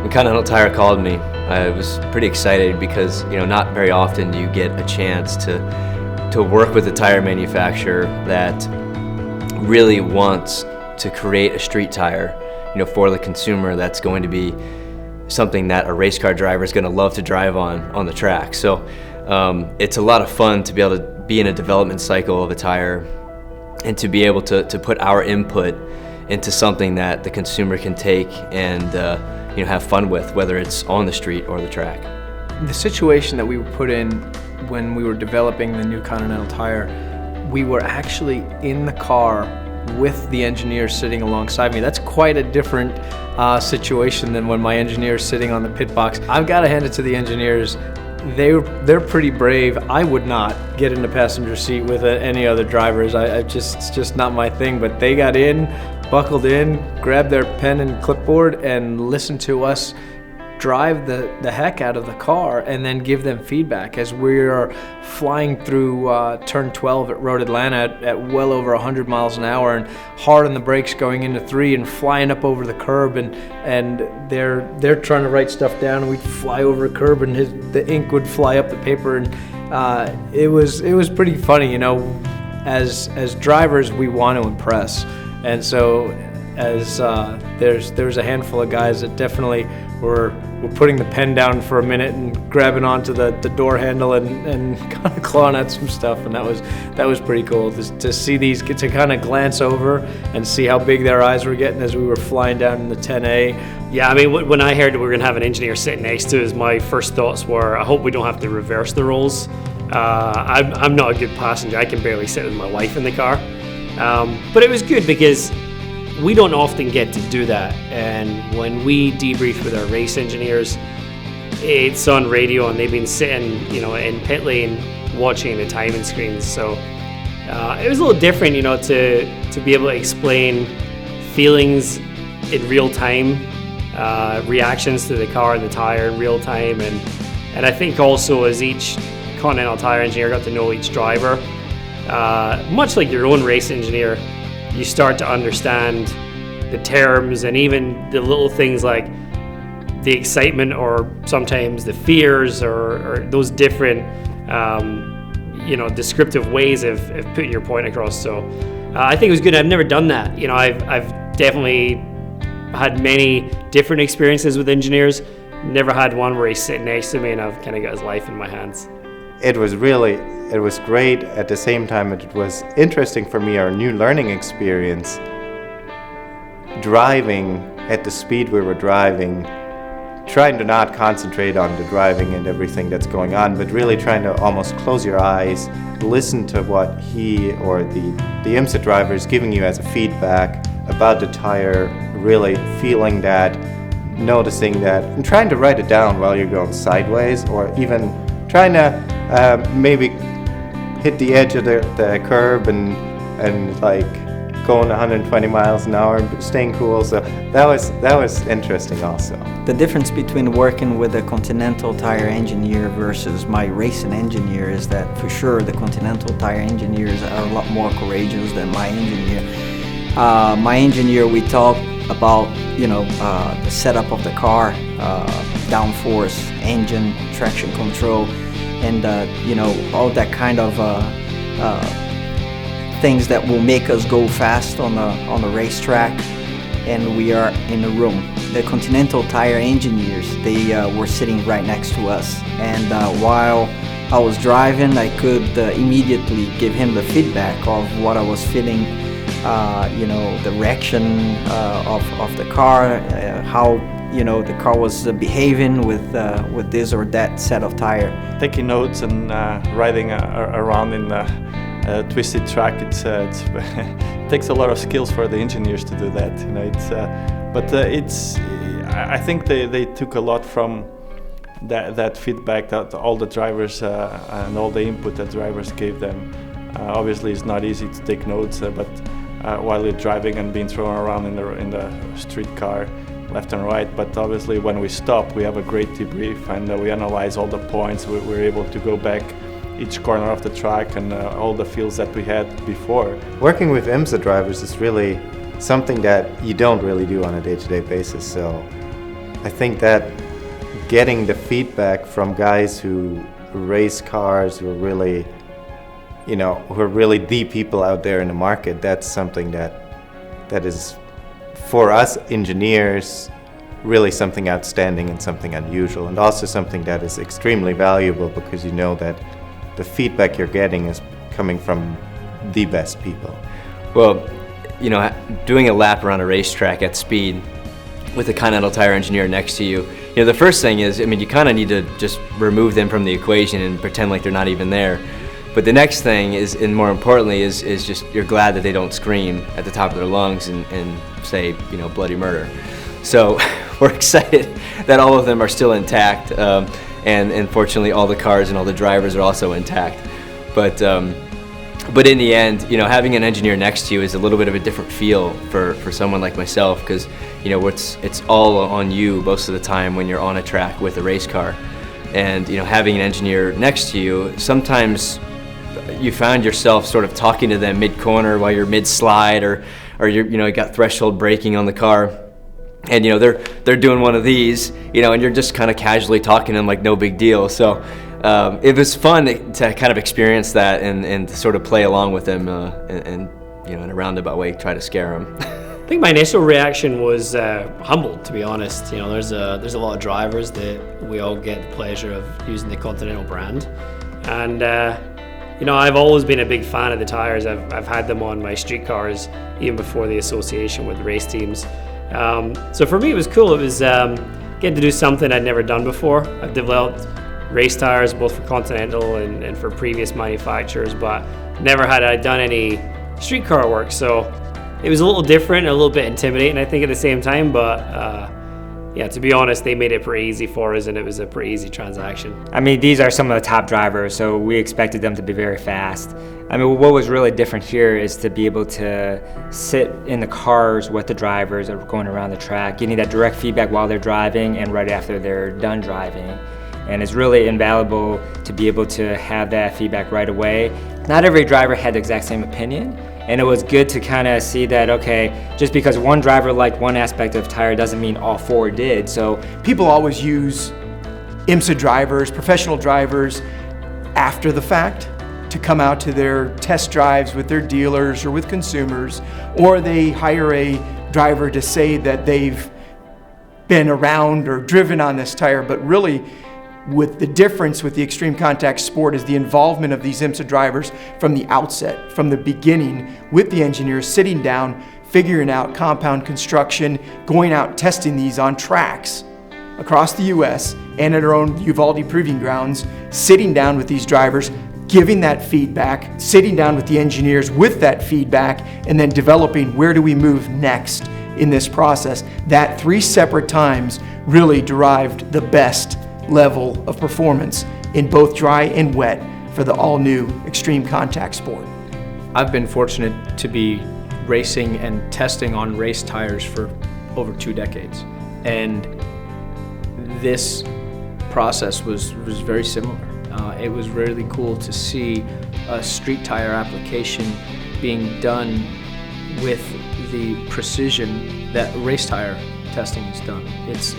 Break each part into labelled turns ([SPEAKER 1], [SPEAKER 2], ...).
[SPEAKER 1] When Continental Tire called me, I was pretty excited because, not very often do you get a chance to work with a tire manufacturer that really wants to create a street tire, for the consumer that's going to be something that a race car driver is going to love to drive on the track. So it's a lot of fun to be able to be in a development cycle of a tire and to be able to put our input into something that the consumer can take and have fun with, whether it's on the street or the track.
[SPEAKER 2] The situation that we were put in when we were developing the new Continental Tire, we were actually in the car with the engineer sitting alongside me. That's quite a different situation than when my engineer is sitting on the pit box. I've got to hand it to the engineers. They're pretty brave. I would not get in the passenger seat with any other drivers. It's just not my thing. But they got in, buckled in, grabbed their pen and clipboard, and listened to us drive the heck out of the car and then give them feedback as we're flying through turn 12 at Road Atlanta at well over 100 miles an hour and hard on the brakes going into 3 and flying up over the curb, and they're trying to write stuff down, and we'd fly over a curb and the ink would fly up the paper, and it was pretty funny. As drivers we want to impress, and so as there's a handful of guys that definitely were putting the pen down for a minute and grabbing onto the door handle and kind of clawing at some stuff, and that was pretty cool to see these, to kind of glance over and see how big their eyes were getting as we were flying down in the 10A.
[SPEAKER 3] Yeah, I mean, when I heard that we were going to have an engineer sitting next to us, my first thoughts were, I hope we don't have to reverse the roles. I'm not a good passenger. I can barely sit with my wife in the car. But it was good because we don't often get to do that, and when we debrief with our race engineers, it's on radio and they've been sitting, in pit lane watching the timing screens. So it was a little different, to be able to explain feelings in real time, reactions to the car and the tire in real time, and I think also as each Continental Tire engineer got to know each driver, much like your own race engineer, you start to understand the terms and even the little things like the excitement or sometimes the fears or those different, descriptive ways of putting your point across. So I think it was good. I've never done that. I've definitely had many different experiences with engineers. Never had one where he's sitting next to me and I've kind of got his life in my hands.
[SPEAKER 4] It was great. At the same time, it was interesting for me, our new learning experience, driving at the speed we were driving, trying to not concentrate on the driving and everything that's going on, but really trying to almost close your eyes, listen to what he or the IMSA driver is giving you as a feedback about the tire, really feeling that, noticing that, and trying to write it down while you're going sideways, or even trying to maybe hit the edge of the curb and like going 120 miles an hour and staying cool. So that was interesting also.
[SPEAKER 5] The difference between working with a Continental Tire engineer versus my racing engineer is that for sure the Continental Tire engineers are a lot more courageous than my engineer. My engineer, we talk about the setup of the car, downforce, engine, traction control, and all that kind of things that will make us go fast on the racetrack. And we are in a room. The Continental Tire engineers, they were sitting right next to us, and while I was driving, I could immediately give him the feedback of what I was feeling, the reaction of the car, how the car was behaving with this or that set of tire.
[SPEAKER 6] Taking notes and riding around in the twisted track, it takes a lot of skills for the engineers to do that. I think they took a lot from that feedback that all the drivers and all the input that drivers gave them. Obviously, it's not easy to take notes, but while you're driving and being thrown around in the street car, left and right. But obviously, when we stop, we have a great debrief and we analyze all the points. We're able to go back each corner of the track and all the feels that we had before.
[SPEAKER 4] Working with IMSA drivers is really something that you don't really do on a day-to-day basis. So I think that getting the feedback from guys who race cars, who are really, who are really the people out there in the market, that's something that is, for us engineers, really something outstanding and something unusual, and also something that is extremely valuable, because you know that the feedback you're getting is coming from the best people.
[SPEAKER 1] Well, doing a lap around a racetrack at speed with a Continental Tire engineer next to you, the first thing is, you kind of need to just remove them from the equation and pretend like they're not even there. But the next thing is, and more importantly, is just you're glad that they don't scream at the top of their lungs and say, bloody murder. So we're excited that all of them are still intact, and fortunately all the cars and all the drivers are also intact. But in the end, having an engineer next to you is a little bit of a different feel for someone like myself, because it's all on you most of the time when you're on a track with a race car. And having an engineer next to you, sometimes you found yourself sort of talking to them mid-corner while you're mid-slide, or you got threshold braking on the car, and they're doing one of these, and you're just kind of casually talking to them like no big deal. So it was fun to kind of experience that and to sort of play along with them and in a roundabout way try to scare them.
[SPEAKER 3] I think my initial reaction was humbled, to be honest. There's a lot of drivers that we all get the pleasure of using the Continental brand, and I've always been a big fan of the tires. I've had them on my street cars even before the association with the race teams. So for me it was cool. It was getting to do something I'd never done before. I've developed race tires both for Continental and for previous manufacturers, but never had I done any street car work. So it was a little different, a little bit intimidating, I think, at the same time. But to be honest, they made it pretty easy for us, and it was a pretty easy transaction.
[SPEAKER 7] These are some of the top drivers, so we expected them to be very fast. What was really different here is to be able to sit in the cars with the drivers that were going around the track, getting that direct feedback while they're driving and right after they're done driving. And it's really invaluable to be able to have that feedback right away. Not every driver had the exact same opinion, and it was good to kind of see that, okay, just because one driver liked one aspect of tire doesn't mean all four did. So
[SPEAKER 8] people always use IMSA drivers, professional drivers, after the fact to come out to their test drives with their dealers or with consumers, or they hire a driver to say that they've been around or driven on this tire. But really, with the difference with the ExtremeContact Sport is the involvement of these IMSA drivers from the outset, from the beginning, with the engineers sitting down, figuring out compound construction, going out testing these on tracks across the US and at our own Uvalde proving grounds, sitting down with these drivers, giving that feedback, sitting down with the engineers with that feedback, and then developing where do we move next in this process. That 3 separate times really derived the best level of performance in both dry and wet for the all-new ExtremeContact Sport.
[SPEAKER 2] I've been fortunate to be racing and testing on race tires for over 2 decades, and this process was very similar. It was really cool to see a street tire application being done with the precision that race tire testing is done. It's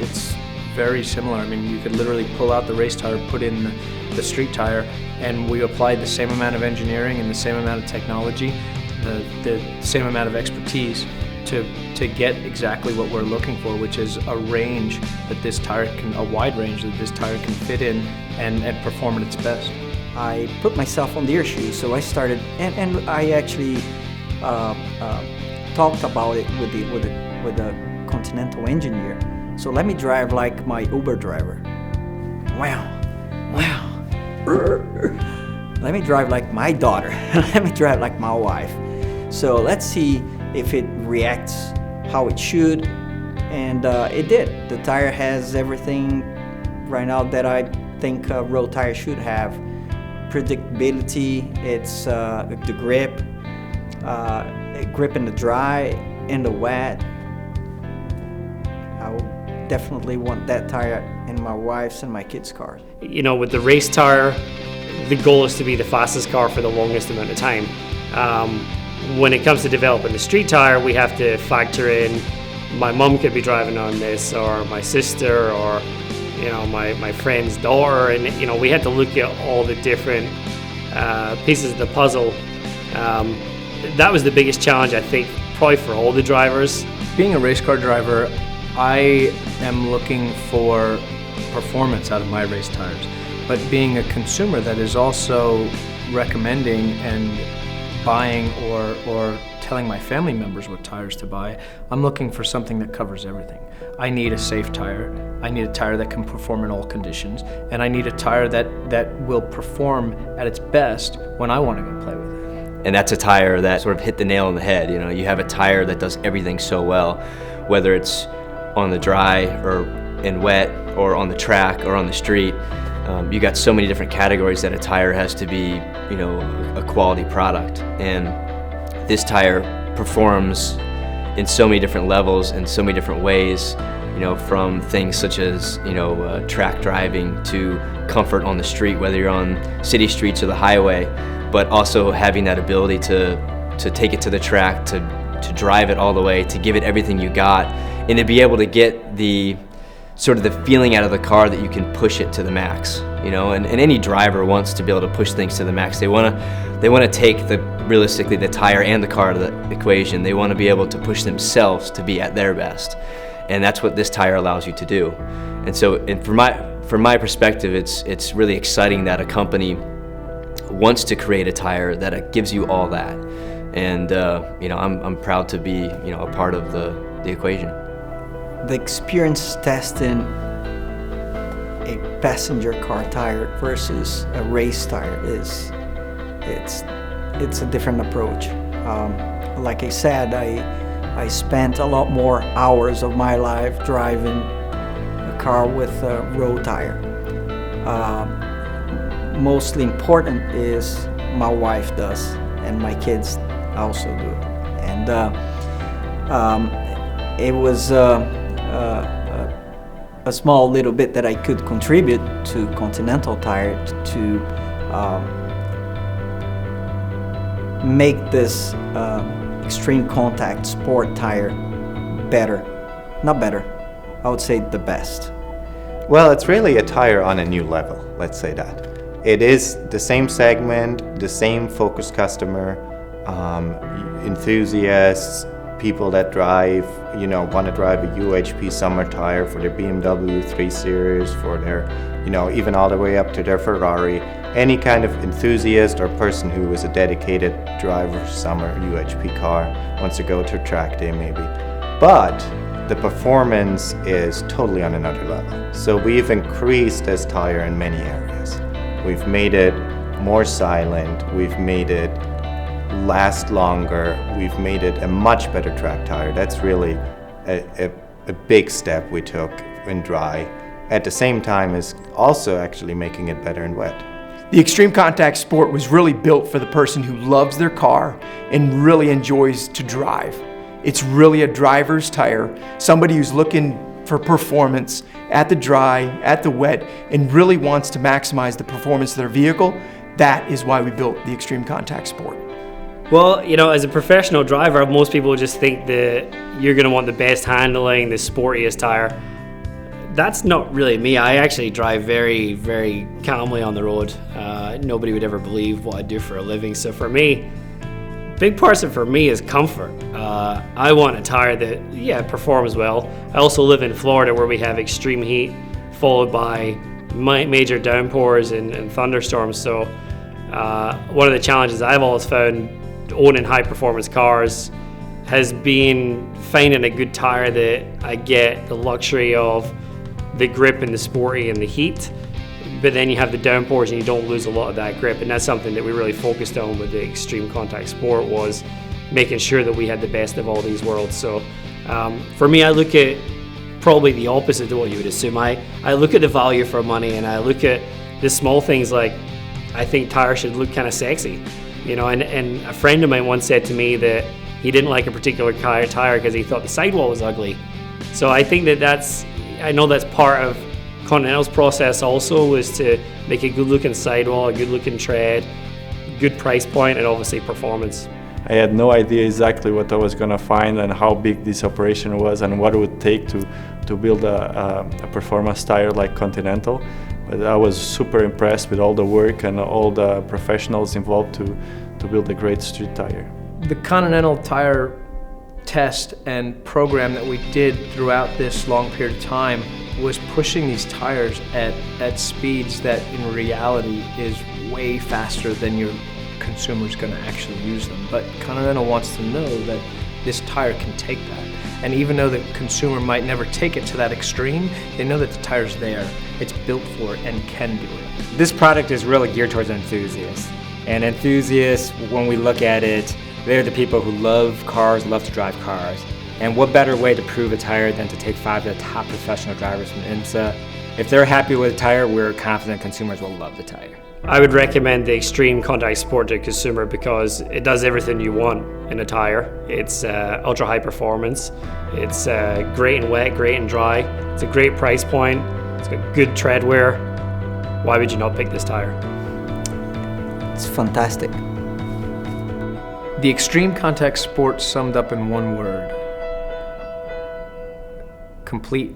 [SPEAKER 2] very similar. You could literally pull out the race tire, put in the street tire, and we applied the same amount of engineering and the same amount of technology, the same amount of expertise to get exactly what we're looking for, which is a range that this tire can, a wide range that this tire can fit in and perform at its best.
[SPEAKER 5] I put myself on their shoes, so I started, and I actually talked about it with the Continental engineer. So let me drive like my Uber driver. Wow. Let me drive like my daughter. Let me drive like my wife. So let's see if it reacts how it should. And it did. The tire has everything right now that I think a road tire should have. Predictability, it's the grip in the dry, in the wet. I will definitely want that tire in my wife's and my kids' cars.
[SPEAKER 3] With the race tire, the goal is to be the fastest car for the longest amount of time. When it comes to developing the street tire, we have to factor in my mum could be driving on this, or my sister, or my friend's daughter, and we had to look at all the different pieces of the puzzle. That was the biggest challenge, I think, probably for all the drivers.
[SPEAKER 2] Being a race car driver, I am looking for performance out of my race tires, but being a consumer that is also recommending and buying or telling my family members what tires to buy, I'm looking for something that covers everything. I need a safe tire, I need a tire that can perform in all conditions, and I need a tire that will perform at its best when I want to go play with it.
[SPEAKER 1] And that's a tire that sort of hit the nail on the head. You have a tire that does everything so well, whether it's on the dry or in wet or on the track or on the street. You got so many different categories that a tire has to be, a quality product. And this tire performs in so many different levels and so many different ways, from things such as, track driving to comfort on the street, whether you're on city streets or the highway, but also having that ability to take it to the track, to drive it all the way, to give it everything you got, and to be able to get the sort of the feeling out of the car that you can push it to the max, and any driver wants to be able to push things to the max. They want to take realistically the tire and the car to the equation. They want to be able to push themselves to be at their best, and that's what this tire allows you to do. And so, from my perspective, it's really exciting that a company wants to create a tire that gives you all that, and I'm proud to be a part of the equation.
[SPEAKER 5] The experience testing a passenger car tire versus a race tire it's a different approach. Like I said, I spent a lot more hours of my life driving a car with a road tire. Mostly important is my wife does, and my kids also do. And it was a small little bit that I could contribute to Continental Tire to make this ExtremeContact Sport tire better. Not better, I would say the best.
[SPEAKER 4] Well, it's really a tire on a new level, let's say that. It is the same segment, the same focus customer, enthusiasts, people that drive, want to drive a UHP summer tire for their BMW 3 Series, for their, even all the way up to their Ferrari. Any kind of enthusiast or person who is a dedicated driver for summer UHP car wants to go to track day maybe. But the performance is totally on another level. So we've increased this tire in many areas. We've made it more silent, we've made it last longer, we've made it a much better track tire. That's really a big step we took in dry. At the same time as also actually making it better in wet.
[SPEAKER 8] The ExtremeContact Sport was really built for the person who loves their car and really enjoys to drive. It's really a driver's tire, somebody who's looking for performance at the dry, at the wet, and really wants to maximize the performance of their vehicle. That is why we built the ExtremeContact Sport.
[SPEAKER 3] Well, as a professional driver, most people just think that you're going to want the best handling, the sportiest tire. That's not really me. I actually drive very, very calmly on the road. Nobody would ever believe what I do for a living. So for me, big part of it for me is comfort. I want a tire that, performs well. I also live in Florida where we have extreme heat followed by major downpours and thunderstorms. So one of the challenges I've always found owning high performance cars has been finding a good tire that I get the luxury of the grip and the sporty and the heat, but then you have the downpours and you don't lose a lot of that grip. And that's something that we really focused on with the ExtremeContact Sport, was making sure that we had the best of all these worlds. So for me, I look at probably the opposite to what you would assume. I look at the value for money, and I look at the small things, like I think tires should look kind of sexy, and a friend of mine once said to me that he didn't like a particular tire because he thought the sidewall was ugly. So I think I know that's part of Continental's process also, was to make a good looking sidewall, a good looking tread, good price point, and obviously performance.
[SPEAKER 6] I had no idea exactly what I was going to find and how big this operation was and what it would take to build a performance tire like Continental. But I was super impressed with all the work and all the professionals involved to build a great street tire.
[SPEAKER 2] The Continental Tire test and program that we did throughout this long period of time was pushing these tires at speeds that in reality is way faster than your consumer's going to actually use them. But Continental wants to know that this tire can take that. And even though the consumer might never take it to that extreme, they know that the tire's there. It's built for it and can do it.
[SPEAKER 7] This product is really geared towards enthusiasts. And enthusiasts, when we look at it, they're the people who love cars, love to drive cars. And what better way to prove a tire than to take 5 of the top professional drivers from IMSA? If they're happy with the tire, we're confident consumers will love the tire.
[SPEAKER 3] I would recommend the ExtremeContact Sport to a consumer because it does everything you want in a tire. It's ultra high performance. It's great and wet, great and dry. It's a great price point. It's got good tread wear. Why would you not pick this tire?
[SPEAKER 5] It's fantastic.
[SPEAKER 2] The ExtremeContact Sport summed up in one word: complete